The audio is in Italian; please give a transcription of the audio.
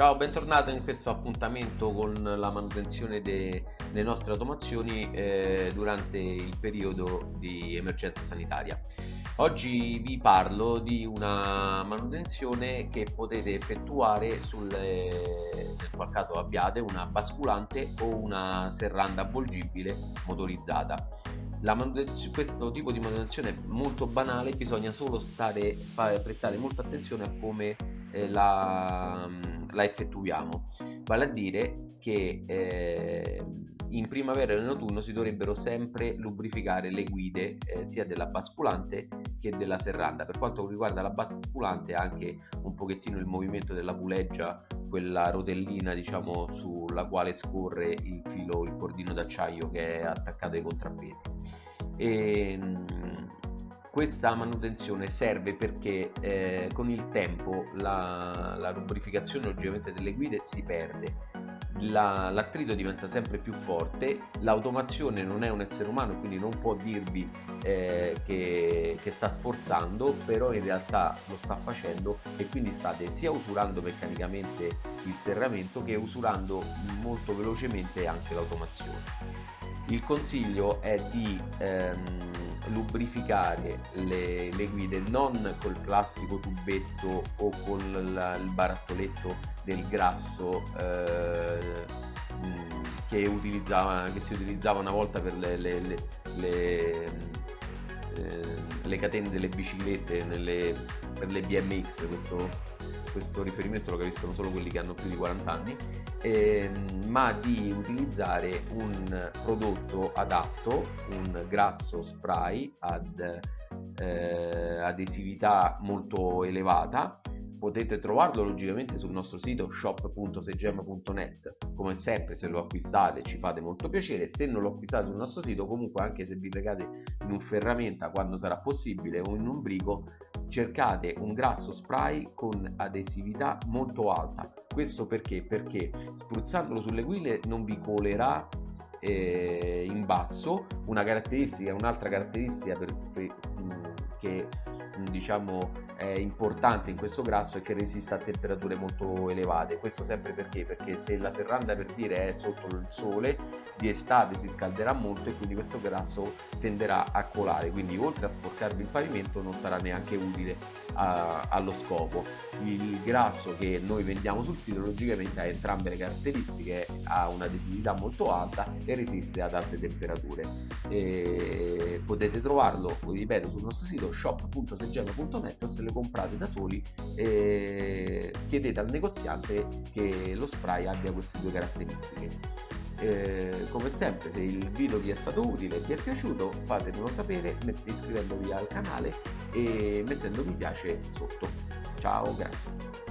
Ciao, bentornato in questo appuntamento con la manutenzione delle nostre automazioni durante il periodo di emergenza sanitaria. Oggi vi parlo di una manutenzione che potete effettuare nel qual caso abbiate una basculante o una serranda avvolgibile motorizzata. Questo tipo di manutenzione è molto banale, bisogna solo prestare molta attenzione a come la effettuiamo. Vale a dire che in primavera e in autunno si dovrebbero sempre lubrificare le guide sia della basculante che della serranda. Per quanto riguarda la basculante, anche un pochettino il movimento della puleggia, quella rotellina diciamo sulla quale scorre il filo, il cordino d'acciaio che è attaccato ai contrappesi. E, questa manutenzione serve perché con il tempo la lubrificazione logicamente delle guide si perde, l'attrito diventa sempre più forte, l'automazione non è un essere umano quindi non può dirvi che sta sforzando, però in realtà lo sta facendo e quindi state sia usurando meccanicamente il serramento che usurando molto velocemente anche l'automazione. Il consiglio è di lubrificare le guide non col classico tubetto o con il barattoletto del grasso che si utilizzava una volta per le catene delle biciclette per le BMX. Questo riferimento lo capiscono solo quelli che hanno più di 40 anni, ma di utilizzare un prodotto adatto, un grasso spray ad adesività molto elevata. Potete trovarlo logicamente sul nostro sito shop.segema.net. Come sempre, se lo acquistate ci fate molto piacere. Se non lo acquistate sul nostro sito, comunque anche se vi recate in un ferramenta quando sarà possibile o in un brico, cercate un grasso spray con adesività molto alta. Questo perché? Perché spruzzandolo sulle guide non vi colerà in basso. Un'altra caratteristica che diciamo è importante in questo grasso è che resiste a temperature molto elevate. Questo sempre perché se la serranda, per dire, è sotto il sole, di estate si scalderà molto e quindi questo grasso tenderà a colare, quindi oltre a sporcarvi il pavimento non sarà neanche utile allo scopo. Il grasso che noi vendiamo sul sito logicamente ha entrambe le caratteristiche: ha un'adesività molto alta e resiste ad alte temperature. Potete trovarlo, ripeto, sul nostro sito shop.segema.net, o se le comprate da soli chiedete al negoziante che lo spray abbia queste due caratteristiche. Come sempre, se il video vi è stato utile e vi è piaciuto, fatemelo sapere iscrivendovi al canale e mettendo mi piace sotto. Ciao, grazie.